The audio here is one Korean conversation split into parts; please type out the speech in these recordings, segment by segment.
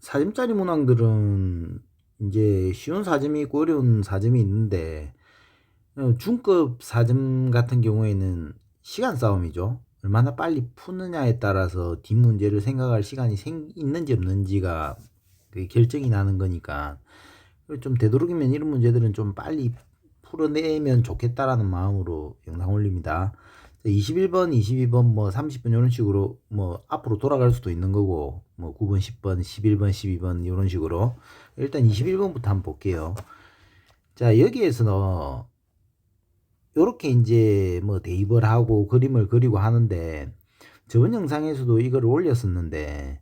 사점짜리 문항들은 이제 쉬운 사점이 있고 어려운 사점이 있는데 중급 사점 같은 경우에는 시간 싸움이죠. 얼마나 빨리 푸느냐에 따라서 뒷 문제를 생각할 시간이 있는지 없는지가 결정이 나는 거니까 좀 되도록이면 이런 문제들은 좀 빨리 풀어내면 좋겠다라는 마음으로 영상 올립니다. 21번, 22번, 뭐 30번 이런 식으로 뭐 앞으로 돌아갈 수도 있는 거고 뭐 9번, 10번, 11번, 12번 이런 식으로 일단 21번부터 한번 볼게요. 자, 여기에서는 요렇게 이제 뭐 대입을 하고 그림을 그리고 하는데 저번 영상에서도 이걸 올렸었는데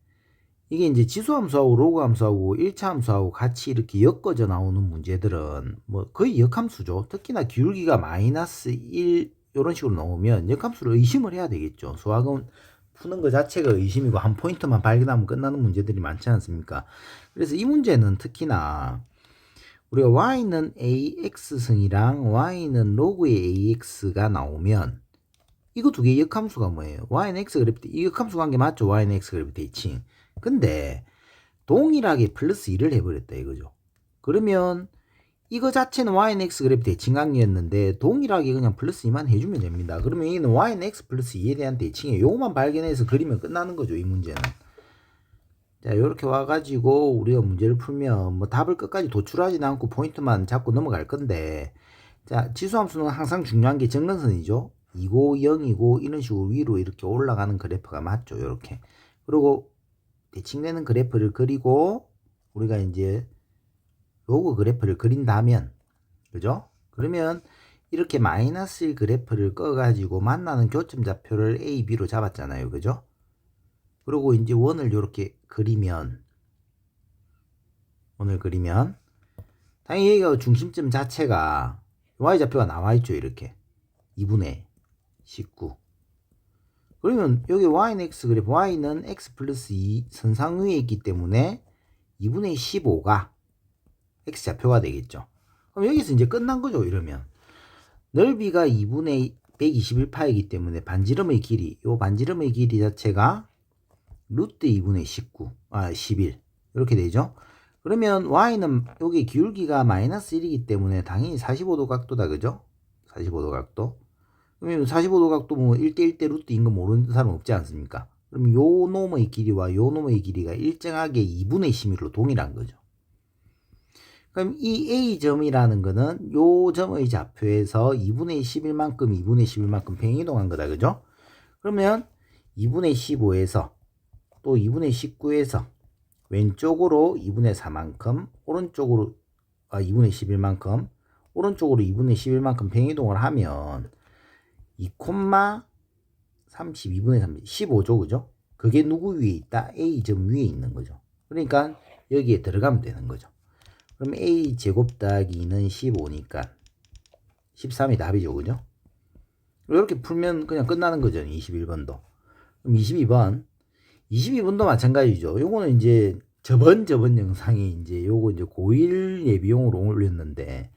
이게 이제 지수함수하고 로그함수하고 1차 함수하고 같이 이렇게 엮어져 나오는 문제들은 뭐 거의 역함수죠. 특히나 기울기가 마이너스 1 이런 식으로 나오면 역함수를 의심을 해야 되겠죠. 수학은 푸는 것 자체가 의심이고 한 포인트만 발견하면 끝나는 문제들이 많지 않습니까? 그래서 이 문제는 특히나 우리가 y는 ax승이랑 y는 로그의 ax가 나오면 이거 두 개의 역함수가 뭐예요? y는 x 그래프트 이 역함수 관계 맞죠? y는 x 그래프트 대칭. 근데 동일하게 플러스 2를 해버렸다 이거죠. 그러면 이거 자체는 y는 x 그래프 대칭관계였는데 동일하게 그냥 플러스 2만 해주면 됩니다. 그러면 이는 y는 x 플러스 2에 대한 대칭이에요. 요거만 발견해서 그리면 끝나는 거죠. 이 문제는. 자, 이렇게 와가지고 우리가 문제를 풀면 뭐 답을 끝까지 도출하지는 않고 포인트만 잡고 넘어갈 건데, 자, 지수함수는 항상 중요한 게 정근선이죠. 2고 0이고 이런 식으로 위로 이렇게 올라가는 그래프가 맞죠. 이렇게. 그리고 대칭되는 그래프를 그리고 우리가 이제 로그 그래프를 그린다면, 그죠? 그러면 이렇게 마이너스 1 그래프를 꺼가지고 만나는 교점 좌표를 A, B로 잡았잖아요. 그죠? 그리고 이제 원을 이렇게 그리면, 당연히 여기가 중심점 자체가 Y좌표가 나와있죠. 이렇게 2분의 19. 그러면 여기 Y는 X 그래프, Y는 X 플러스 2 선상 위에 있기 때문에 2분의 15가 X좌표가 되겠죠. 그럼 여기서 이제 끝난 거죠. 이러면 넓이가 2분의 121파이기 때문에 반지름의 길이, 요 반지름의 길이 자체가 루트 2분의 11 이렇게 되죠. 그러면 y는 여기 기울기가 마이너스 1이기 때문에 당연히 45도 각도다. 그죠? 45도 각도. 그러면 45도 각도 뭐 1대1대 루트인 거 모르는 사람 없지 않습니까? 그럼 요 놈의 길이와 요 놈의 길이가 일정하게 2분의 11로 동일한 거죠. 그럼 이 A점이라는 거는 요 점의 좌표에서 2분의 11만큼 2분의 11만큼 평이동한 거다. 그죠? 그러면 2분의 15에서 또 2분의 19에서 왼쪽으로 2분의 4만큼 오른쪽으로 2분의 11만큼 오른쪽으로 2분의 11만큼 평이동을 하면 2,32분의 3 15죠. 그죠? 그게 누구 위에 있다? A점 위에 있는 거죠. 그러니까 여기에 들어가면 되는 거죠. 그럼 A 제곱 더하기 2는 15니까 13이 답이죠. 그죠? 이렇게 풀면 그냥 끝나는 거죠. 21번도. 그럼 22번도 마찬가지죠. 요거는 이제 저번 영상에 이제 요거 이제 고1 예비용으로 올렸는데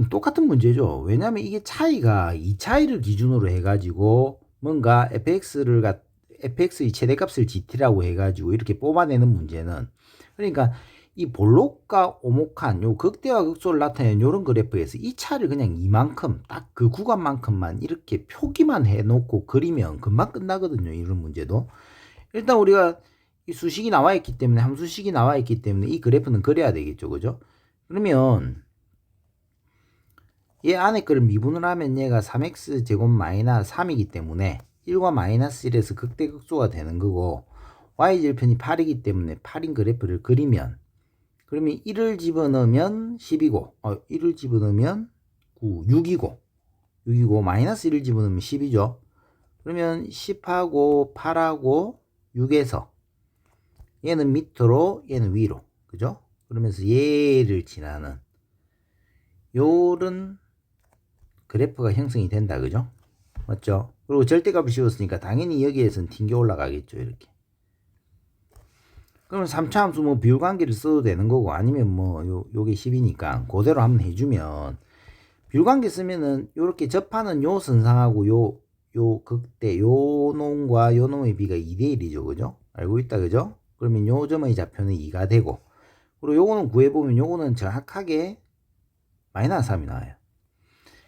똑같은 문제죠. 왜냐면 이게 차이가 이 차이를 기준으로 해가지고 뭔가 fx의 최대값을 gt라고 해가지고 이렇게 뽑아내는 문제는, 그러니까 이 볼록과 오목한 요 극대와 극소를 나타내는 요런 그래프에서 이 차를 그냥 이만큼 딱 그 구간만큼만 이렇게 표기만 해놓고 그리면 금방 끝나거든요. 이런 문제도. 일단 우리가 이 수식이 나와 있기 때문에 함수식이 나와 있기 때문에 이 그래프는 그려야 되겠죠. 그죠? 그러면 얘 안에 거를 미분을 하면 얘가 3x 제곱 마이너스 3이기 때문에 1과 마이너스 1에서 극대극소가 되는 거고, y절편이 8이기 때문에 8인 그래프를 그리면, 그러면 1을 집어넣으면 10이고 1을 집어넣으면 9, 6이고 마이너스 1을 집어넣으면 10이죠. 그러면 10하고 8하고 6에서 얘는 밑으로 얘는 위로, 그죠? 그러면서 얘를 지나는 요런 그래프가 형성이 된다. 그죠? 맞죠? 그리고 절대값을 씌웠으니까 당연히 여기에선 튕겨 올라가겠죠. 이렇게. 그러면 3차 함수 뭐 비율관계를 써도 되는 거고, 아니면 뭐 요게 10이니까 그대로 한번 해주면, 비율관계 쓰면은 요렇게 접하는 요 선상하고 요 극대 요 놈과 요 놈의 비가 2대1이죠. 그죠? 알고 있다. 그죠? 그러면 요 점의 좌표는 2가 되고, 그리고 요거는 구해보면 요거는 정확하게 마이너스 3이 나와요.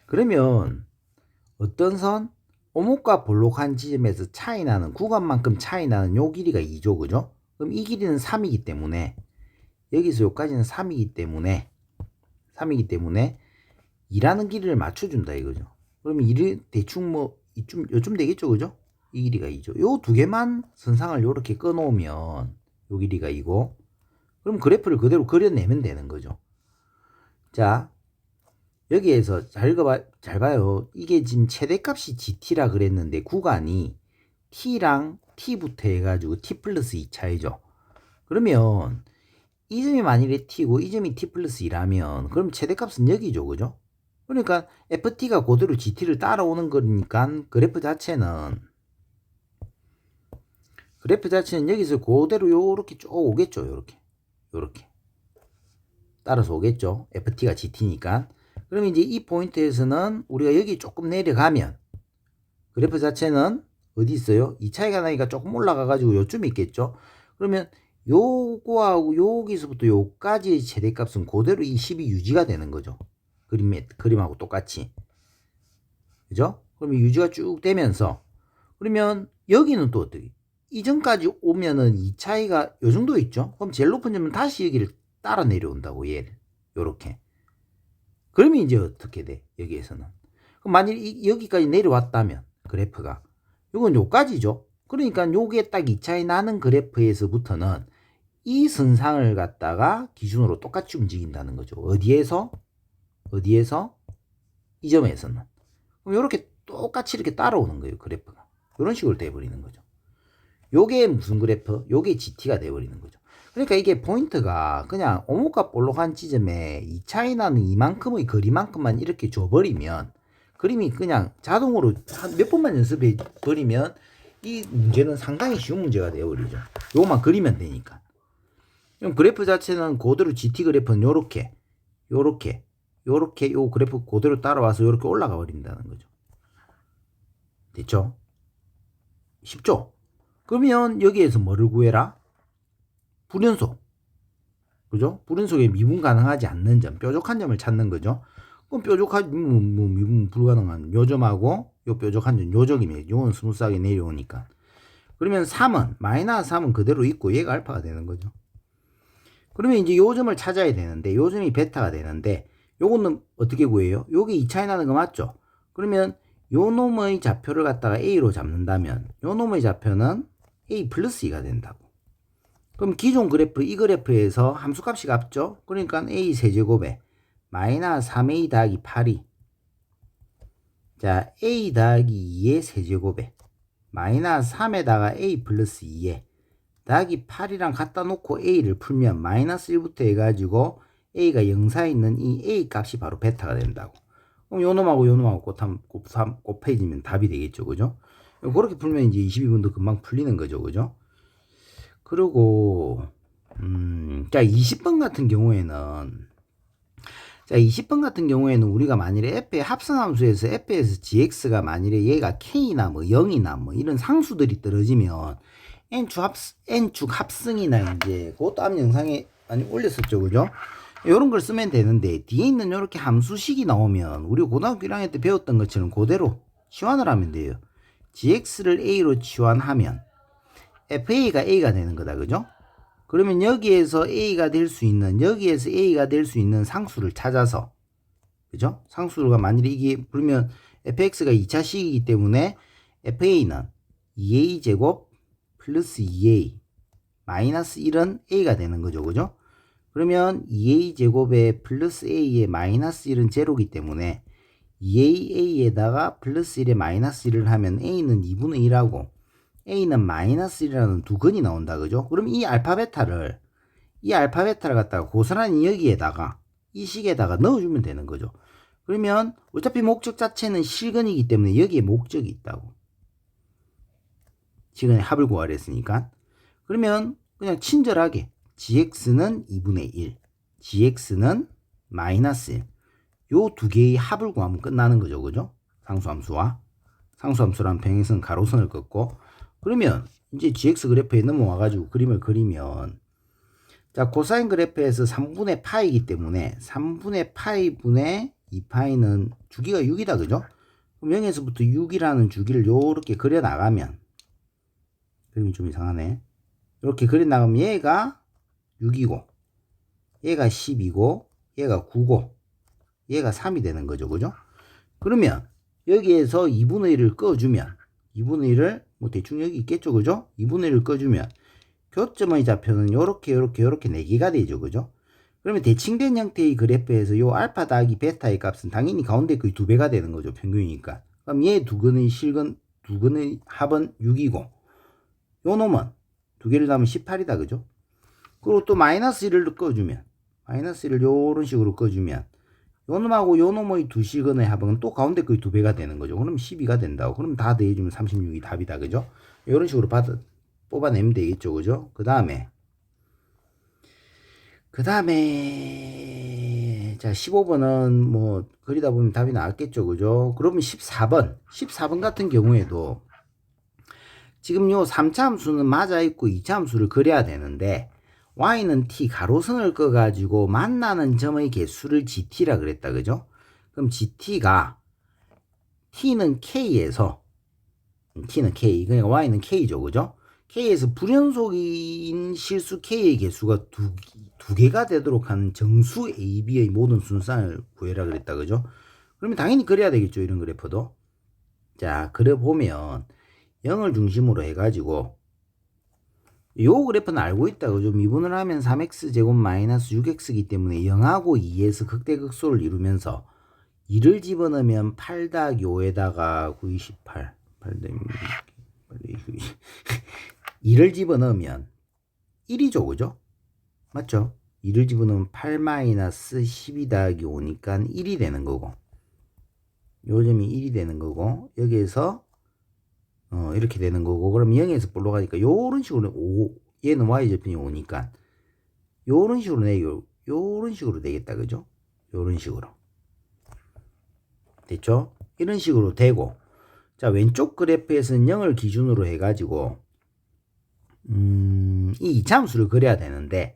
그러면 어떤 선? 오목과 볼록한 지점에서 차이 나는 구간만큼 차이 나는 요 길이가 2죠. 그죠? 그럼 이 길이는 3이기 때문에 여기서 여기까지는 3이기 때문에 2라는 길이를 맞춰준다 이거죠. 그러면 이를 대충 뭐 요쯤 되겠죠. 그죠? 이 길이가 2죠. 요 두 개만 선상을 요렇게 꺼놓으면 요 길이가 2고, 그럼 그래프를 그대로 그려내면 되는 거죠. 자, 여기에서 잘 봐요. 이게 지금 최대값이 GT라 그랬는데 구간이 T랑 T부터 해가지고 T 플러스 2차이죠. 그러면 이 점이 만일에 T고 이 점이 T 플러스 2라면 그럼 최대값은 여기죠. 그죠? 그러니까 FT가 그대로 GT를 따라오는 거니까 그래프 자체는 여기서 그대로 요렇게 쭉 오겠죠. 요렇게 따라서 오겠죠. FT가 GT니까. 그러면 이제 이 포인트에서는 우리가 여기 조금 내려가면 그래프 자체는 어디 있어요? 이 차이가 나니까 조금 올라가가지고 요쯤 있겠죠. 그러면 요거하고 여기서부터 요까지의 최대값은 그대로 이 10이 유지가 되는 거죠. 그림하고 똑같이. 그죠? 그러면 유지가 쭉 되면서, 그러면 여기는 또 어떻게? 이전까지 오면은 이 차이가 요 정도 있죠? 그럼 제일 높은 점은 다시 여기를 따라 내려온다고, 얘를. 요렇게. 그러면 이제 어떻게 돼? 여기에서는. 그럼 만일 여기까지 내려왔다면, 그래프가. 요건 요까지죠? 그러니까 요게 딱 이 차이 나는 그래프에서부터는 이 선상을 갖다가 기준으로 똑같이 움직인다는 거죠. 어디에서? 이 점에서는. 그럼 요렇게 똑같이 이렇게 따라오는 거예요, 그래프가. 이런 식으로 돼버리는 거죠. 요게 무슨 그래프? 요게 GT가 돼버리는 거죠. 그러니까 이게 포인트가 그냥 오목과 볼록한 지점에 이 차이 나는 이만큼의 거리만큼만 이렇게 줘버리면 그림이 그냥 자동으로 몇 번만 연습해 버리면 이 문제는 상당히 쉬운 문제가 되어버리죠. 요것만 그리면 되니까. 그럼 그래프 자체는 그대로 GT 그래프는 요렇게 요 그래프 그대로 따라와서 요렇게 올라가 버린다는 거죠. 됐죠? 쉽죠? 그러면 여기에서 뭐를 구해라? 불연속. 그죠? 불연속에 미분 가능하지 않는 점, 뾰족한 점을 찾는 거죠. 그럼 뾰족한, 미분 불가능한 요 점하고 요 뾰족한 점, 요점이면 요건 스무스하게 내려오니까. 그러면 3은, 마이너스 3은 그대로 있고 얘가 알파가 되는 거죠. 그러면 이제 요 점을 찾아야 되는데, 요 점이 베타가 되는데, 요거는 어떻게 구해요? 요게 2 차이 나는 거 맞죠? 그러면 요 놈의 좌표를 갖다가 A로 잡는다면, 요 놈의 좌표는 A 플러스 2가 된다고. 그럼 기존 그래프, 이 그래프에서 함수값이 같죠? 그러니까 A 세제곱에 마이너스 3A 더하기 8이, 자, A 더하기 2의 세제곱에 마이너스 3에다가 A 플러스 2에 더하기 8이랑 갖다 놓고 A를 풀면 마이너스 1부터 해가지고 A가 0 사이에 있는 이 A 값이 바로 베타가 된다고. 그럼 요 놈하고 곱해지면 답이 되겠죠. 그죠? 그렇게 풀면 이제 22분도 금방 풀리는 거죠. 그죠? 그리고, 자, 20번 같은 경우에는 우리가 만일에 F의 합성함수에서 F에서 GX가 만일에 얘가 K나 뭐 0이나 뭐 이런 상수들이 떨어지면 N축 합승이나 이제 그것도 다음 영상에 많이 올렸었죠. 그죠? 요런 걸 쓰면 되는데 뒤에 있는 요렇게 함수식이 나오면 우리 고등학교 1학년 때 배웠던 것처럼 그대로 치환을 하면 돼요. GX를 A로 치환하면 FA가 A가 되는 거다. 그죠? 그러면 여기에서 A가 될 수 있는 상수를 찾아서, 그죠? 상수가 만일에 이게 그러면 fx가 2차식이기 때문에 FA는 2A 제곱 플러스 2A 마이너스 1은 A가 되는 거죠. 그죠? 그러면 2A 제곱에 플러스 A에 마이너스 1은 제로기 때문에 2AA에다가 플러스 1에 마이너스 1을 하면 A는 2분의 1하고 A는 마이너스 1이라는 두 근이 나온다. 그죠? 그럼 이 알파 베타를 갖다가 고스란히 여기에다가 이 식에다가 넣어주면 되는 거죠. 그러면 어차피 목적 자체는 실근이기 때문에 여기에 목적이 있다고. 시간에 합을 구하려 했으니까. 그러면 그냥 친절하게 gx는 2분의 1, gx는 마이너스 1. 요 두 개의 합을 구하면 끝나는 거죠. 그죠? 상수함수랑 평행선 가로선을 긋고. 그러면 이제 gx 그래프에 넘어와가지고 그림을 그리면, 자, 코사인 그래프에서 3분의 파이기 때문에 3분의 파이 분의 2파이는 주기가 6이다. 그죠? 그럼 0에서부터 6이라는 주기를 요렇게 그려 나가면, 그림이 좀 이상하네. 이렇게 그려 나가면 얘가 6이고, 얘가 10이고, 얘가 9고, 얘가 3이 되는 거죠. 그죠? 그러면 여기에서 2분의 1을 꺼주면, 2분의 1을 뭐 대충 여기 있겠죠. 그죠? 2분의 1을 꺼주면 교점의 좌표는 요렇게 4개가 되죠. 그죠? 그러면 대칭된 형태의 그래프에서 요 알파 더하기 베타의 값은 당연히 가운데 거의 2배가 되는 거죠. 평균이니까. 그럼 얘 두 근의 합은 6이고, 요 놈은 두 개를 더하면 18이다. 그죠? 그리고 또 마이너스 1을 꺼주면, 마이너스 1을 요런 식으로 꺼주면, 요 놈하고 요 놈의 두 시근의 합은 또 가운데 거의 2배가 되는 거죠. 그럼 12가 된다고. 그럼 다 더해주면 36이 답이다. 그죠? 요런 식으로 뽑아내면 되겠죠. 그죠? 그 다음에 자, 15번은 뭐 그리다 보면 답이 나왔겠죠. 그죠? 그러면 14번 같은 경우에도 지금 요 3차 함수는 맞아 있고 2차 함수를 그려야 되는데, y는 t 가로선을 꺼 가지고 만나는 점의 개수를 gt라 그랬다. 그죠? 그럼 gt가 t는 k에서, 그러니까 y는 k죠. 그죠? k에서 불연속인 실수 k의 개수가 두 개가 되도록 하는 정수 ab의 모든 순산을 구해라 그랬다. 그죠? 그러면 당연히 그래야 되겠죠. 이런 그래프도. 자, 그려보면 0을 중심으로 해가지고 요 그래프는 알고 있다. 그죠? 미분을 하면 3x제곱 마이너스 6x이기 때문에 0하고 2에서 극대극소를 이루면서 2를 집어넣으면 8 더하기 5에다가 9, 28 2를 집어넣으면 1이죠. 그죠? 맞죠? 2를 집어넣으면 8 마이너스 12 더하기 5니까 1이 되는 거고, 요 점이 1이 되는 거고, 여기에서 이렇게 되는 거고, 그럼 0에서 볼로 가니까 요런 식으로 얘는 y절편이 5니까 요런 식으로 요런 식으로 되겠다. 그죠? 요런 식으로 됐죠? 이런 식으로 되고, 자, 왼쪽 그래프에서는 0을 기준으로 해가지고 이 이차함수를 그려야 되는데,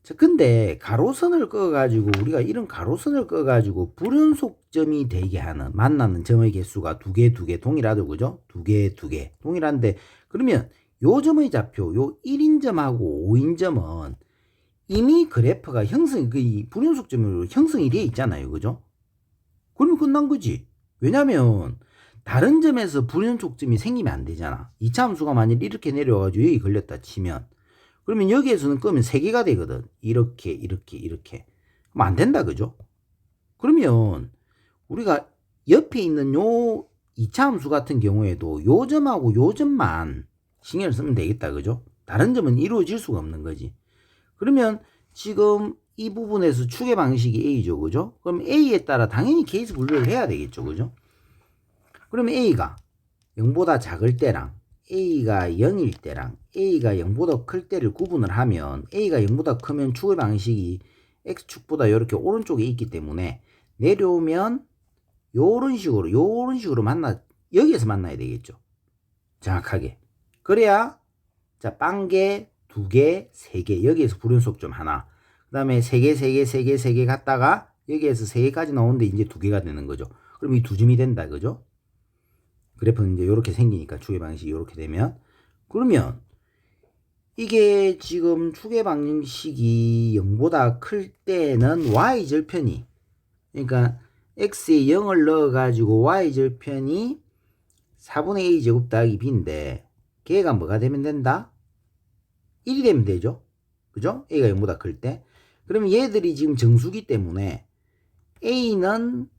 자, 근데 가로선을 꺼가지고 우리가 이런 가로선을 꺼가지고 불연속점이 되게 하는 만나는 점의 개수가 두 개 동일하죠. 그죠? 두 개 동일한데, 그러면 요 점의 좌표 요 1인점하고 5인점은 이미 그래프가 불연속점으로 형성이 되어 있잖아요. 그죠? 그러면 끝난 거지. 왜냐면 다른 점에서 불연속점이 생기면 안 되잖아. 2차 함수가 만약 이렇게 내려와가지고 여기 걸렸다 치면, 그러면 여기에서는 끄면 3개가 되거든. 이렇게. 그럼 안 된다. 그죠? 그러면 우리가 옆에 있는 요 2차 함수 같은 경우에도 요 점하고 요 점만 신경을 쓰면 되겠다. 그죠? 다른 점은 이루어질 수가 없는 거지. 그러면 지금 이 부분에서 추계 방식이 A죠. 그죠? 그럼 A에 따라 당연히 케이스 분류를 해야 되겠죠. 그죠? 그러면 A가 0보다 작을 때랑 A가 0일 때랑 A가 0보다 클 때를 구분을 하면, A가 0보다 크면 추계 방식이 X축보다 이렇게 오른쪽에 있기 때문에 내려오면 요런 식으로 여기에서 만나야 되겠죠. 정확하게. 그래야, 자, 빵개, 2개, 3개, 여기에서 불연속점 하나, 그 다음에 3개 갔다가 여기에서 3개까지 나오는데 이제 2개가 되는 거죠. 그럼 이 두 점이 된다. 그죠? 그래프는 이제 이렇게 생기니까 추계 방식이 이렇게 되면, 그러면 이게 지금 추계 방식이 0보다 클 때는 y절편이, 그러니까 x에 0을 넣어가지고 y절편이 4분의 a 제곱 더하기 b인데, 걔가 뭐가 되면 된다? 1이 되면 되죠. 그죠? a가 0보다 클 때. 그러면 얘들이 지금 정수기 때문에 a는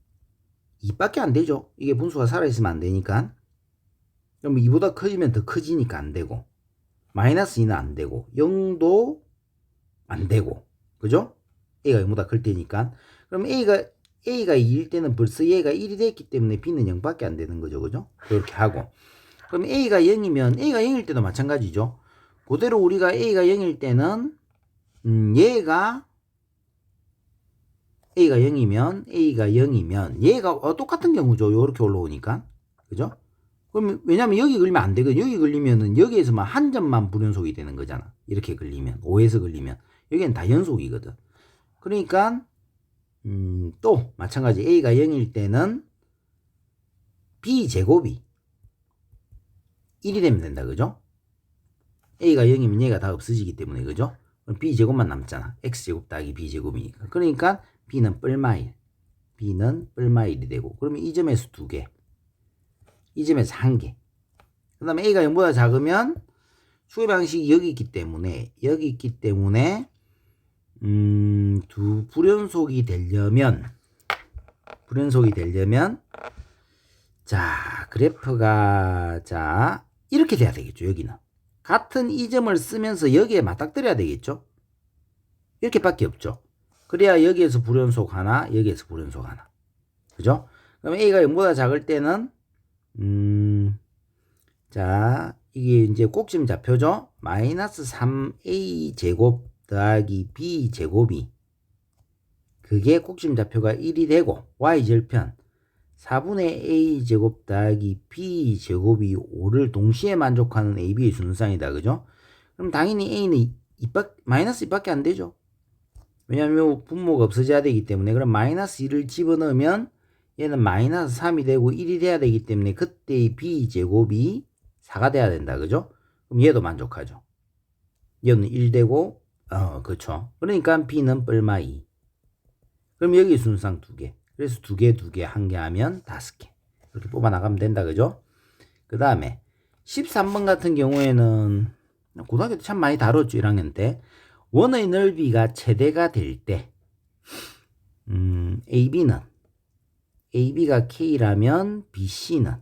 2밖에 안 되죠. 이게 분수가 살아있으면 안 되니까. 그럼 2보다 커지면 더 커지니까 안 되고, 마이너스 2는 안 되고, 0도 안 되고, 그죠? A가 0보다 클 때니까. 그럼 A가 2일 때는 벌써 얘가 1이 됐기 때문에 B는 0밖에 안 되는 거죠. 그죠? 그렇게 하고. 그럼 A가 0이면, A가 0일 때도 마찬가지죠. 그대로 우리가 A가 0일 때는, A가 0이면, 얘가 똑같은 경우죠. 요렇게 올라오니까. 그죠? 그러면 왜냐면 여기 걸리면 안 되거든. 여기 걸리면은 여기에서만 한 점만 불연속이 되는 거잖아. 이렇게 걸리면 5에서 걸리면 여기는 다 연속이거든. 그러니까 또 마찬가지 a가 0일 때는 b제곱이 1이 되면 된다. 그죠? a가 0이면 얘가 다 없어지기 때문에 그죠? 그럼 b제곱만 남잖아. x제곱 더하기 b제곱이니까. 그러니까 b는 뿔마일, b는 뿔마일이 되고, 그러면 이 점에서 2개, 이 점에서 1개. 그 다음에 a가 0보다 작으면 수의 방식이 여기 있기 때문에 두 불연속이 되려면 자 그래프가 자 이렇게 돼야 되겠죠. 여기는 같은 이 점을 쓰면서 여기에 맞닥뜨려야 되겠죠. 이렇게밖에 없죠. 그래야 여기에서 불연속 하나, 여기에서 불연속 하나. 그죠? 그럼 a가 0보다 작을 때는 자 이게 이제 꼭지점 좌표죠. 마이너스 3a 제곱 더하기 b 제곱이 그게 꼭지점 좌표가 1이 되고 y절편 4분의 a 제곱 더하기 b 제곱이 5를 동시에 만족하는 ab의 순상이다. 그죠? 그럼 당연히 a는 마이너스 2밖에 안 되죠. 왜냐하면 분모가 없어져야 되기 때문에. 그럼 마이너스 2를 집어넣으면 얘는 마이너스 3이 되고 1이 돼야 되기 때문에 그때의 b 제곱이 4가 돼야 된다. 그죠? 그럼 얘도 만족하죠. 얘는 1 되고 그렇죠. 그러니까 b는 뿔마 2. 그럼 여기 순상 2개. 그래서 2개, 2개, 1개 하면 5개. 이렇게 뽑아 나가면 된다. 그죠? 그 다음에 13번 같은 경우에는 고등학교 때 참 많이 다뤘죠. 1학년 때. 원의 넓이가 최대가 될 때 AB가 K라면 BC는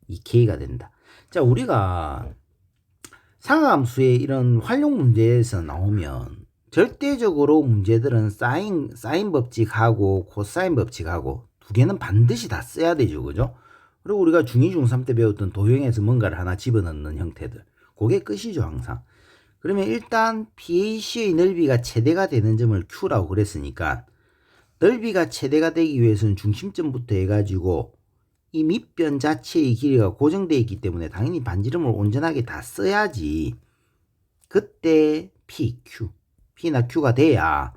2K가 된다. 자, 우리가 상하함수의 이런 활용 문제에서 나오면 절대적으로 문제들은 사인 법칙하고 코사인 법칙하고 두 개는 반드시 다 써야 되죠. 그죠? 그리고 우리가 중2, 중3 때 배웠던 도형에서 뭔가를 하나 집어넣는 형태들. 그게 끝이죠, 항상. 그러면 일단 PAC의 넓이가 최대가 되는 점을 Q라고 그랬으니까 넓이가 최대가 되기 위해서는 중심점부터 해가지고 이 밑변 자체의 길이가 고정되어 있기 때문에 당연히 반지름을 온전하게 다 써야지. 그때 P, Q, P나 Q가 돼야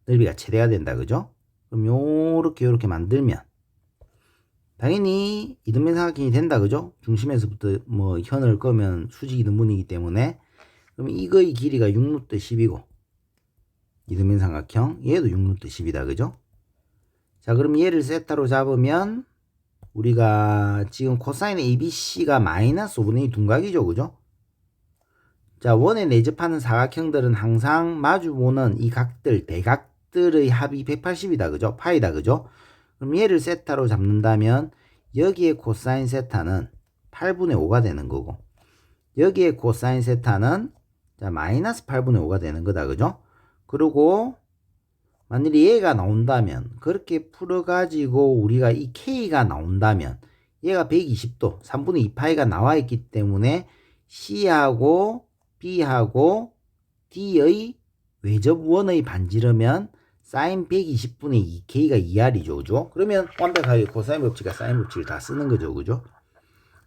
넓이가 최대가 된다. 그죠? 그럼 요렇게 만들면 당연히 이등변 삼각형이 된다. 그죠? 중심에서부터 뭐 현을 끄면 수직이 등분이기 때문에 그럼 이거의 길이가 6루트 10이고 이등변 삼각형 얘도 6루트 10이다. 그죠? 자, 그럼 얘를 세타로 잡으면 우리가 지금 코사인 ABC가 마이너스 5분의 2 둔각이죠. 그죠? 자, 원에 내접하는 사각형들은 항상 마주보는 이 각들, 대각들의 합이 180이다. 그죠? 파이다. 그죠? 그럼 얘를 세타로 잡는다면 여기에 코사인 세타는 8분의 5가 되는 거고 여기에 코사인 세타는 자, 마이너스 8분의 5가 되는 거다. 그죠? 그리고 만일에 얘가 나온다면 그렇게 풀어가지고 우리가 이 K가 나온다면 얘가 120도 3분의 2파이가 나와 있기 때문에 C하고 B하고 D의 외접원의 반지르면 사인 120분의 2K가 2R이죠. 그죠? 그러면 완벽하게 코사인 법칙과 사인 법칙을 다 쓰는 거죠. 그죠?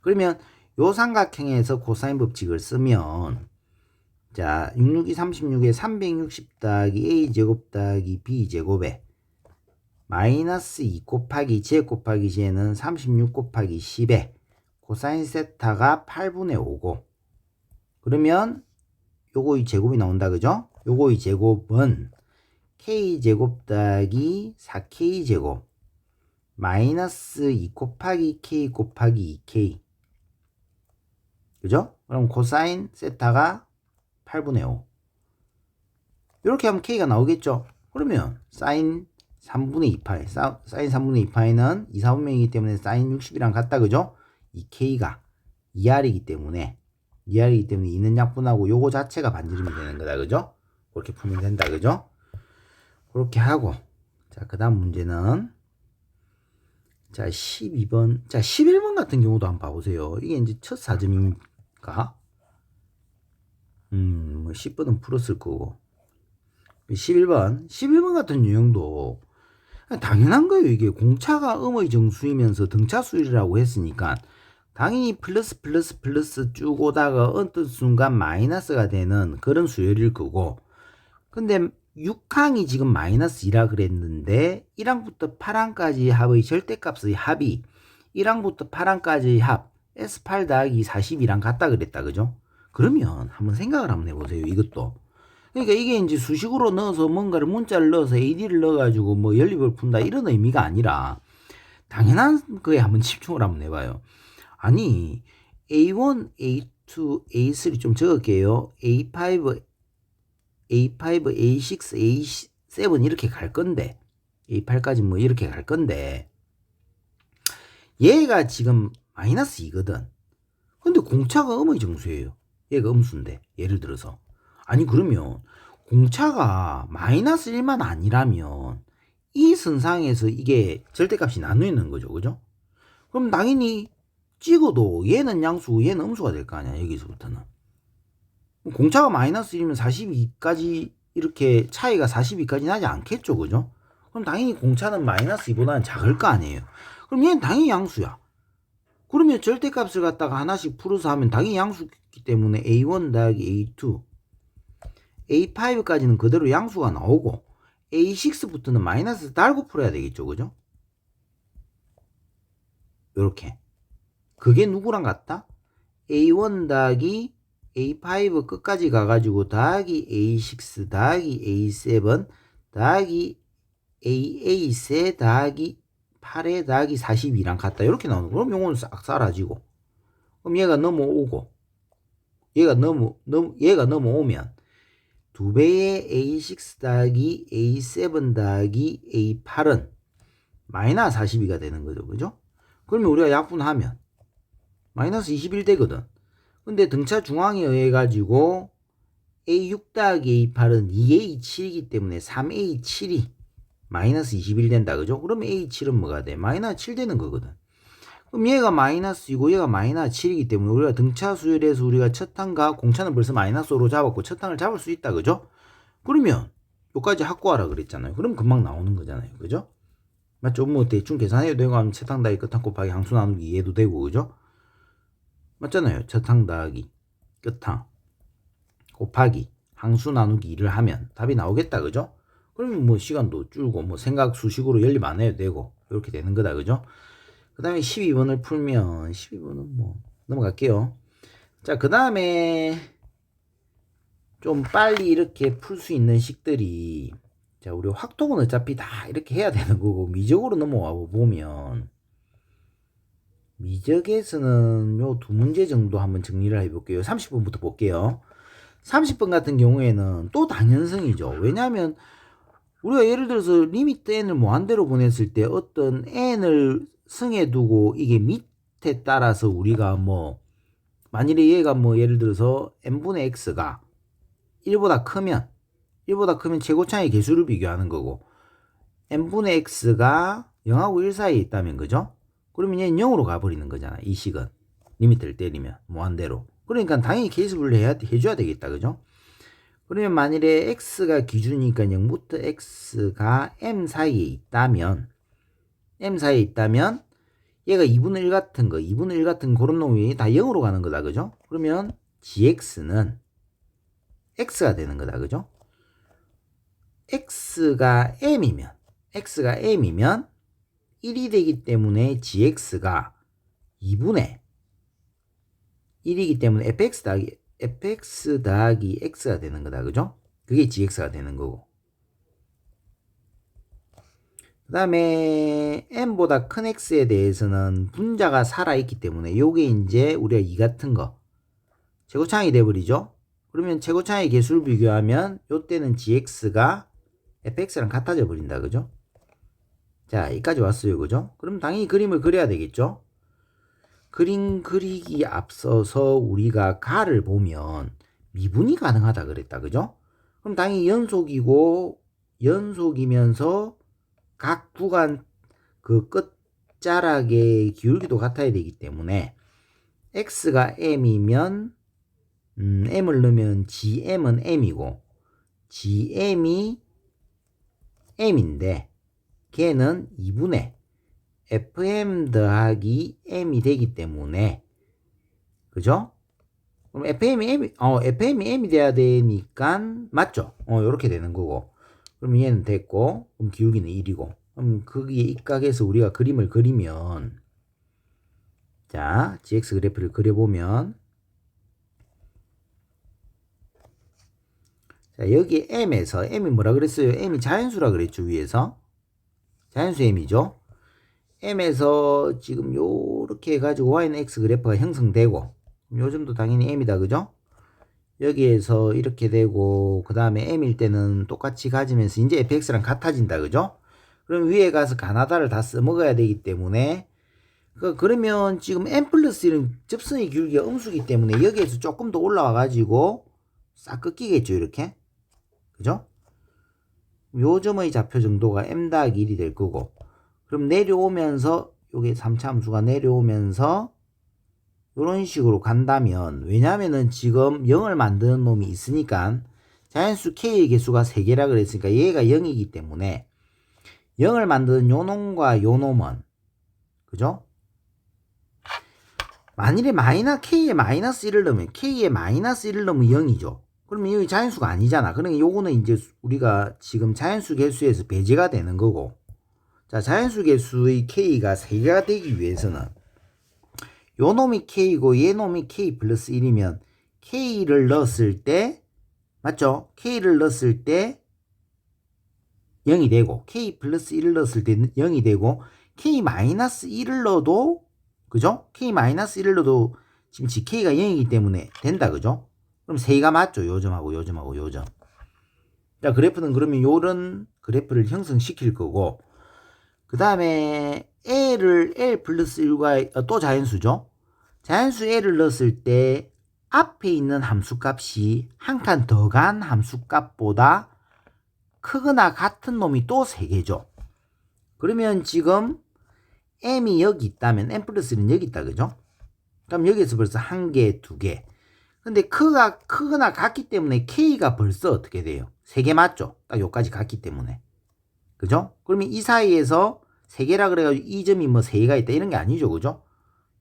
그러면 요 삼각형에서 코사인 법칙을 쓰면 자, 662, 36에 360 더하기 a제곱 더하기 b제곱에 마이너스 2 곱하기 j 곱하기 j는 36 곱하기 10에 코사인 세타가 8분의 5고 그러면 요거의 제곱이 나온다. 그죠? 요거의 제곱은 k제곱 더하기 4k제곱 마이너스 2 곱하기 k 곱하기 2k 그죠? 그럼 코사인 세타가 8분의 5 이렇게 하면 K가 나오겠죠. 그러면 사인 3분의 2파이 사인 3분의 2파이는 2, 4분명이기 때문에 사인 60이랑 같다. 그죠? 이 K가 2R이기 때문에 2는 약분하고 요거 자체가 반지름이 되는 거다. 그죠? 그렇게 풀면 된다. 그죠? 그렇게 하고 자, 그 다음 문제는 자 12번 자 11번 같은 경우도 한번 봐보세요. 이게 이제 첫 사점인가? 뭐 10번은 풀었을 거고 11번 같은 유형도 당연한 거예요. 이게 공차가 음의 정수이면서 등차 수열이라고 했으니까 당연히 플러스 쭉 오다가 어떤 순간 마이너스가 되는 그런 수열일 거고, 근데 6항이 지금 마이너스 2라 그랬는데 1항부터 8항까지 합의 절대값의 합이 1항부터 8항까지의 합 S8 더하기 42랑 같다 그랬다, 그죠? 그러면 한번 생각을 한번 해보세요. 이것도 그러니까 이게 이제 수식으로 넣어서 뭔가를 문자를 넣어서 AD를 넣어가지고 뭐 연립을 푼다 이런 의미가 아니라 당연한 거에 한번 집중을 한번 해봐요. 아니 A1, A2, A3 좀 적을게요. A5, A6, A7 이렇게 갈 건데 A8까지 뭐 이렇게 갈 건데 얘가 지금 마이너스 2거든. 근데 공차가 음의 정수예요. 얘가 음수인데 예를 들어서 아니 그러면 공차가 마이너스 1만 아니라면 이 선상에서 이게 절대값이 나눠 있는 거죠. 그죠? 그럼 당연히 찍어도 얘는 양수고 얘는 음수가 될 거 아니야. 여기서부터는 공차가 마이너스 1이면 42까지 이렇게 차이가 42까지 나지 않겠죠. 그죠? 그럼 당연히 공차는 마이너스 2보다는 작을 거 아니에요. 그럼 얘는 당연히 양수야. 그러면 절대값을 갖다가 하나씩 풀어서 하면 당연히 양수기 때문에 A1 더하기 A2 A5까지는 그대로 양수가 나오고 A6부터는 마이너스 달고 풀어야 되겠죠. 그죠? 요렇게 그게 누구랑 같다? A1 더하기 A5 끝까지 가가지고 더하기 A6 더하기 A7 더하기 AA3 더하기 8에 더하기 42랑 같다. 이렇게 나오는 거. 그럼 요거는 싹 사라지고 그럼 얘가 넘어오고 얘가 넘어오면 2배의 A6 더하기 A7 더하기 A8은 마이너스 42가 되는 거죠. 그죠? 그러면 우리가 약분하면 마이너스 21 되거든. 근데 등차 중앙에 의해 가지고 A6 더하기 A8은 2A7이기 때문에 3A7이 마이너스 21 된다. 그죠? 그러면 A7은 뭐가 돼? 마이너스 7 되는 거거든. 그럼 얘가 마이너스이고 얘가 마이너스 7이기 때문에 우리가 등차 수열에서 우리가 첫 항과 공차는 벌써 마이너스 5로 잡았고 첫 항을 잡을 수 있다. 그죠? 그러면 요까지 확고하라 그랬잖아요. 그럼 금방 나오는 거잖아요. 그죠? 맞죠? 뭐 대충 계산해도 되고 하면 첫 항 더하기 끝항 곱하기 항수 나누기 이해도 되고 그죠? 맞잖아요. 첫 항 더하기 끝항 곱하기 항수 나누기 2를 하면 답이 나오겠다. 그죠? 그러면 뭐 시간도 줄고 뭐 생각 수식으로 연립 안 해도 되고 이렇게 되는 거다. 그죠? 그 다음에 12번을 풀면 12번은 뭐 넘어갈게요. 자, 그 다음에 좀 빨리 이렇게 풀 수 있는 식들이 자, 우리 확통은 어차피 다 이렇게 해야 되는 거고 미적으로 넘어와 보면 미적에서는 요 두 문제 정도 한번 정리를 해볼게요. 30번부터 볼게요. 30번 같은 경우에는 또 당연성이죠. 왜냐하면 우리가 예를 들어서 리미트 n을 무한대로 보냈을 때 어떤 n을 승에 두고 이게 밑에 따라서 우리가 뭐 만일에 얘가 뭐 예를 들어서 n분의 x가 1보다 크면 최고차의 개수를 비교하는 거고 n분의 x가 0하고 1 사이에 있다면 그죠? 그러면 얘는 0으로 가버리는 거잖아. 이 식은 리미트를 때리면 무한대로. 그러니까 당연히 개수 분리해야 해줘야 되겠다. 그죠? 그러면 만일에 x가 기준이니까 0부터 x가 m 사이에 있다면 얘가 2분의 1 같은 거 2분의 1 같은 그런 놈이 다 0으로 가는 거다. 그죠? 그러면 gx는 x가 되는 거다. 그죠? x가 m이면 1이 되기 때문에 gx가 2분의 1이기 때문에 fx 더하기 x가 되는 거다. 그죠? 그게 gx가 되는 거고. 그 다음에 m보다 큰 x에 대해서는 분자가 살아있기 때문에 요게 이제 우리가 이 같은 거 최고차항이 돼버리죠. 그러면 최고차항의 개수를 비교하면 요때는 gx가 fx랑 같아져 버린다. 그죠? 자, 여기까지 왔어요. 그죠? 그럼 당연히 그림을 그려야 되겠죠? 그림 그리기 앞서서 우리가 가를 보면 미분이 가능하다 그랬다. 그죠? 그럼 당연히 연속이면서 각 구간 그 끝자락의 기울기도 같아야 되기 때문에 x가 m이면 m을 넣으면 gm은 m이고 gm이 m인데 걔는 2분의 fm 더하기 m이 되기 때문에, 그죠? 그럼 fm이 m이 돼야 되니까, 맞죠? 요렇게 되는 거고. 그럼 얘는 됐고, 그럼 기울기는 1이고. 그럼 거기에 입각해서 우리가 그림을 그리면, 자, gx 그래프를 그려보면, 자, 여기 m에서, m이 뭐라 그랬어요? m이 자연수라 그랬죠, 위에서. 자연수 m이죠. m에서 지금 요렇게 해가지고 y는 x 그래프가 형성되고, 요즘도 당연히 m이다, 그죠? 여기에서 이렇게 되고, 그 다음에 m일 때는 똑같이 가지면서 이제 fx랑 같아진다, 그죠? 그럼 위에 가서 가나다를 다 써먹어야 되기 때문에, 그러면 지금 m 플러스 1은 접선의 기울기가 음수기 때문에 여기에서 조금 더 올라와가지고 싹 꺾이겠죠, 이렇게. 그죠? 요 점의 좌표 정도가 m 더하기 1이 될 거고, 그럼 내려오면서 요게 3차 함수가 내려오면서 요런 식으로 간다면, 왜냐면은 지금 0을 만드는 놈이 있으니까 자연수 k의 개수가 3개라 그랬으니까 얘가 0이기 때문에 0을 만드는 요 놈과 요 놈은, 그죠? 만일에 k에 마이너스 1을 넣으면 k에 마이너스 1을 넣으면 0이죠. 그러면 여기 자연수가 아니잖아. 그러니까 요거는 이제 우리가 지금 자연수 개수에서 배제가 되는 거고, 자, 자연수 개수의 k가 3개가 되기 위해서는 요 놈이 k고 얘 놈이 k 플러스 1이면 k를 넣었을 때, 맞죠? k를 넣었을 때 0이 되고, k 플러스 1을 넣었을 때 0이 되고, k 마이너스 1을 넣어도, 그죠? k 마이너스 1을 넣어도 지금 gk가 0이기 때문에 된다, 그죠? 그럼 3가 맞죠? 요점하고 요점하고 요점. 자, 그래프는 그러면 요런 그래프를 형성시킬 거고, 그 다음에 L 플러스 1과 또 자연수죠. 자연수 L을 넣었을 때 앞에 있는 함수값이 한 칸 더 간 함수값보다 크거나 같은 놈이 또 3개죠. 그러면 지금 m이 여기 있다면 m 플러스 1은 여기 있다, 그죠? 그럼 여기서 벌써 1개, 2개. 근데 크거나 같기 때문에 k가 벌써 어떻게 돼요? 3개 맞죠? 딱 여기까지 갔기 때문에. 그죠? 그러면 이 사이에서 3개라 그래가지고 이 점이 뭐 3개가 있다 이런 게 아니죠, 그죠?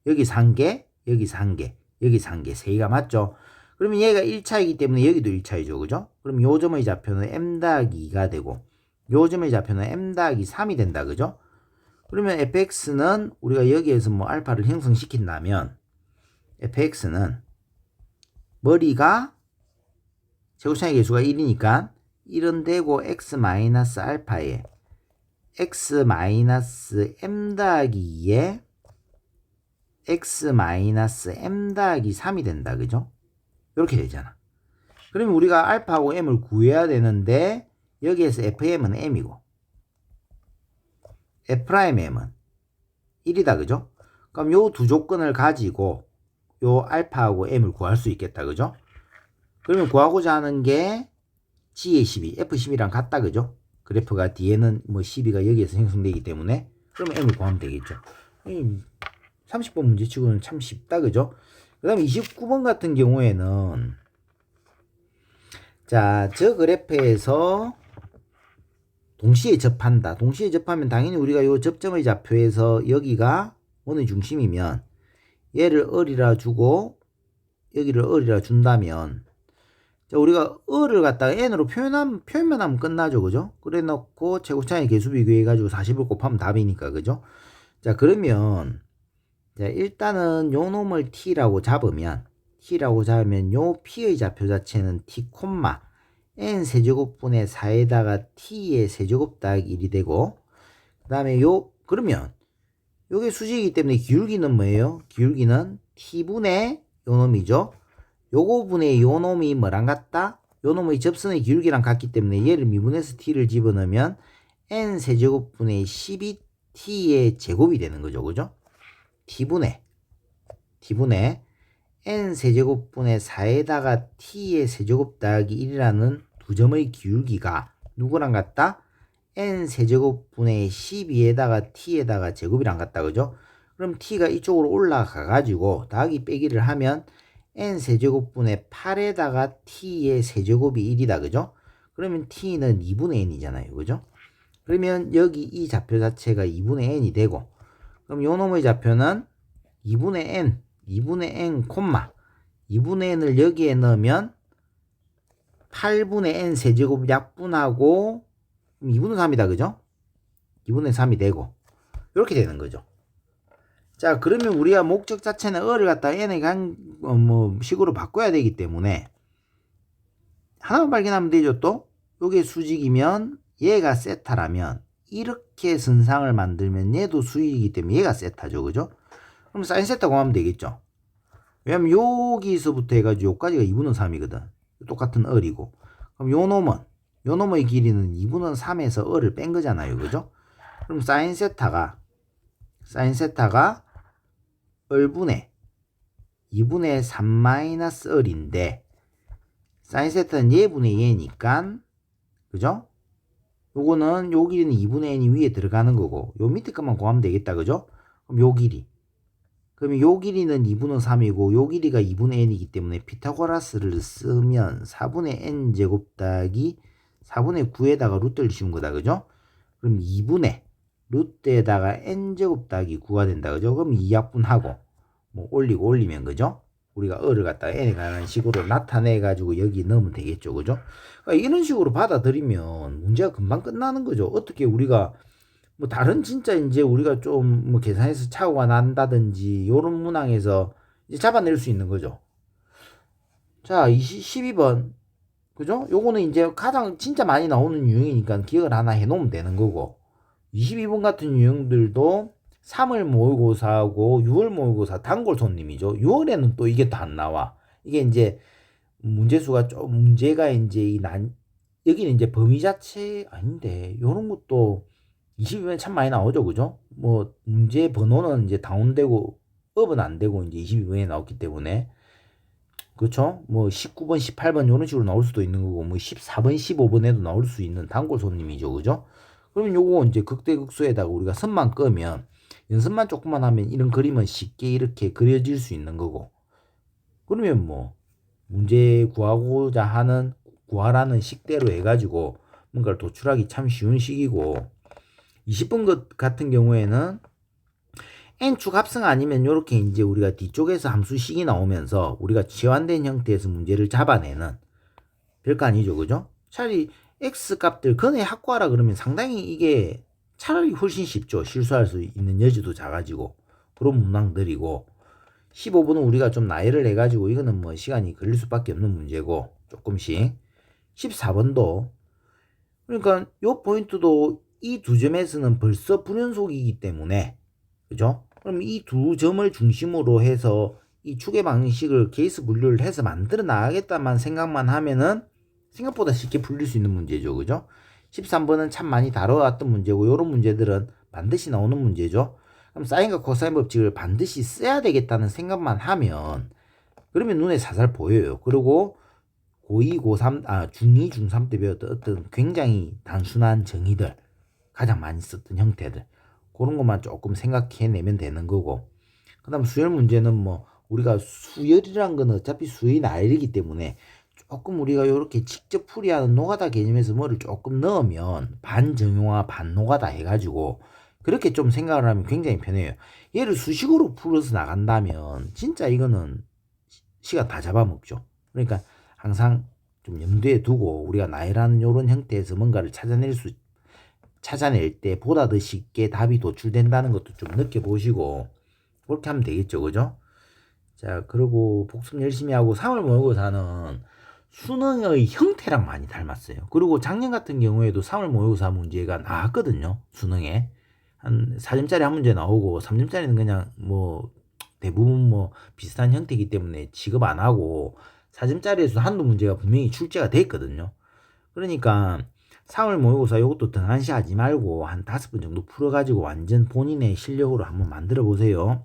여기 3개, 여기 3개, 여기 3개, 3개가 맞죠? 그러면 얘가 1차이기 때문에 여기도 1차이죠, 그죠? 그럼 요 점의 좌표는 m 더하기 2가 되고, 요 점의 좌표는 m 더하기 3이 된다, 그죠? 그러면 fx는 우리가 여기에서 뭐 알파를 형성시킨다면, fx는 머리가 제곱창의 개수가 1이니까 1은 되고 x 마이너스 알파에 x 마이너스 m 더하기 2에 x 마이너스 m 더하기 3이 된다, 그죠? 이렇게 되잖아. 그러면 우리가 알파하고 m을 구해야 되는데 여기에서 fm은 m이고 f'm은 1이다, 그죠? 그럼 요 두 조건을 가지고 요 알파하고 m을 구할 수 있겠다, 그죠? 그러면 구하고자 하는 게 G의 12, F12랑 같다, 그죠? 그래프가 뒤에는 뭐 12가 여기에서 형성되기 때문에 그러면 m을 구하면 되겠죠. 30번 문제 치고는 참 쉽다, 그죠? 그 다음에 29번 같은 경우에는, 자, 저 그래프에서 동시에 접한다. 동시에 접하면 당연히 우리가 요 접점의 좌표에서 여기가 원의 중심이면 얘를 을이라 주고 여기를 을이라 준다면, 자, 우리가 을을 갖다가 n으로 표현만 하면 끝나죠, 그죠? 그래 놓고 최고차의 개수 비교해 가지고 40을 곱하면 답이니까, 그죠? 자, 그러면 자, 일단은 요 놈을 t라고 잡으면 요 p의 좌표 자체는 t, n 세제곱분의 4에다가 t의 세제곱 더하기 1이 되고, 그 다음에 그러면 요게 수직이기 때문에 기울기는 뭐예요? 기울기는 t분의 요 놈이죠. 요거 분의 요 놈이 뭐랑 같다? 요 놈의 접선의 기울기랑 같기 때문에 얘를 미분해서 t를 집어넣으면 n 세제곱분의 12t의 제곱이 되는 거죠, 그죠? t분의 n 세제곱분의 4에다가 t의 세제곱 더하기 1이라는 두 점의 기울기가 누구랑 같다? n 세제곱분의 12에다가 t에다가 제곱이랑 같다, 그죠? 그럼 t가 이쪽으로 올라가 가지고 더하기 빼기를 하면 n 세제곱분의 8에다가 t의 세제곱이 1이다, 그죠? 그러면 t는 2분의 n이잖아요, 그죠? 그러면 여기 이 좌표 자체가 2분의 n이 되고, 그럼 요 놈의 좌표는 2분의 n, 2분의 n, 2분의 n을 여기에 넣으면 8분의 n 세제곱 약분하고 2분의 3이다, 그죠? 2분의 3이 되고 이렇게 되는 거죠. 자, 그러면 우리가 목적 자체는 어를 갖다 n의 식으로 바꿔야 되기 때문에 하나만 발견하면 되죠. 또 요게 수직이면 얘가 세타라면 이렇게 선상을 만들면 얘도 수직이기 때문에 얘가 세타죠, 그죠? 그럼 사인 세타 구하면 되겠죠. 왜냐면 여기서부터 해가지고 여기까지가 2분의 3이거든. 똑같은 얼이고. 그럼 요 놈의 길이는 2분의 3에서 얼을 뺀 거잖아요, 그죠? 그럼 사인 세타가 얼분의 2분의 3 마이너스 얼인데, 사인 세타는 얘분의 얘니까, 그죠? 요거는 요 길이는 2분의 n이 위에 들어가는 거고, 요 밑에 것만 구하면 되겠다, 그죠? 그럼 요 길이. 그러면 요 길이는 2분의 3이고, 요 길이가 2분의 n이기 때문에 피타고라스를 쓰면 4분의 n 제곱 더하기 4분의 9에다가 루트를 씌운 거다, 그죠? 그럼 2분의 루트에다가 n 제곱 더하기 9가 된다, 그죠? 그럼 2약분하고 뭐 올리면, 그죠? 우리가 어를 갖다가 n에 관한 식으로 나타내 가지고 여기 넣으면 되겠죠, 그죠? 그러니까 이런 식으로 받아들이면 문제가 금방 끝나는 거죠. 어떻게 우리가 뭐 다른 진짜 이제 우리가 좀 뭐 계산해서 착오가 난다든지 요런 문항에서 이제 잡아낼 수 있는 거죠. 자, 12번. 그죠? 요거는 이제 가장 진짜 많이 나오는 유형이니까 기억을 하나 해놓으면 되는 거고, 22번 같은 유형들도 3월 모의고사하고 6월 모의고사 단골 손님이죠. 6월에는 또 이게 다 안 나와. 이게 이제 문제수가 좀 문제가 이제 여기는 이제 범위 자체 아닌데 요런 것도 22번에 참 많이 나오죠, 그죠? 뭐 문제 번호는 이제 다운되고 업은 안 되고 이제 22번에 나왔기 때문에, 그렇죠? 뭐 19번, 18번 이런 식으로 나올 수도 있는 거고, 뭐 14번, 15번에도 나올 수 있는 단골 손님이죠, 그죠? 그러면 요거 이제 극대극소에다가 우리가 선만 끄면, 연습만 조금만 하면 이런 그림은 쉽게 이렇게 그려질 수 있는 거고, 그러면 뭐 문제 구하라는 식대로 해가지고 뭔가를 도출하기 참 쉬운 식이고, 20번 것 같은 경우에는 n축 합성 아니면 이렇게 이제 우리가 뒤쪽에서 함수식이 나오면서 우리가 치환된 형태에서 문제를 잡아내는 별거 아니죠, 그죠? 차라리 x 값들 근해 확보하라 그러면 상당히 이게 차라리 훨씬 쉽죠. 실수할 수 있는 여지도 작아지고 그런 문항들이고, 15번은 우리가 좀 나열을 해가지고 이거는 뭐 시간이 걸릴 수밖에 없는 문제고 조금씩. 14번도 그러니까 요 포인트도 이 두 점에서는 벌써 불연속이기 때문에, 그죠? 그럼 이 두 점을 중심으로 해서 이 추계 방식을 케이스 분류를 해서 만들어 나가겠다만 생각만 하면은 생각보다 쉽게 풀릴 수 있는 문제죠, 그죠? 13번은 참 많이 다뤄왔던 문제고, 요런 문제들은 반드시 나오는 문제죠. 그럼 사인과 코사인 법칙을 반드시 써야 되겠다는 생각만 하면 그러면 눈에 살살 보여요. 그리고 고2, 고3, 중2, 중3 때 배웠던 어떤 굉장히 단순한 정의들, 가장 많이 썼던 형태들, 그런 것만 조금 생각해내면 되는 거고, 그 다음 수열 문제는 뭐 우리가 수열이란 건 어차피 수의 나열이기 때문에 조금 우리가 이렇게 직접 풀이하는 노가다 개념에서 뭐를 조금 넣으면 반정용화 반노가다 해가지고 그렇게 좀 생각을 하면 굉장히 편해요. 얘를 수식으로 풀어서 나간다면 진짜 이거는 시간 다 잡아먹죠. 그러니까 항상 좀 염두에 두고 우리가 나열하는 이런 형태에서 뭔가를 찾아낼 때 보다 더 쉽게 답이 도출된다는 것도 좀 느껴보시고 그렇게 하면 되겠죠, 그죠? 자, 그리고 복습 열심히 하고 3월 모의고사는 수능의 형태랑 많이 닮았어요. 그리고 작년 같은 경우에도 3월 모의고사 문제가 나왔거든요, 수능에. 한 4점짜리 한 문제 나오고 3점짜리는 그냥 뭐 대부분 뭐 비슷한 형태이기 때문에 취급 안 하고 4점짜리에서 한두 문제가 분명히 출제가 돼 있거든요. 그러니까 3월 모의고사 이것도 등한시하지 말고 한 5번 정도 풀어가지고 완전 본인의 실력으로 한번 만들어 보세요.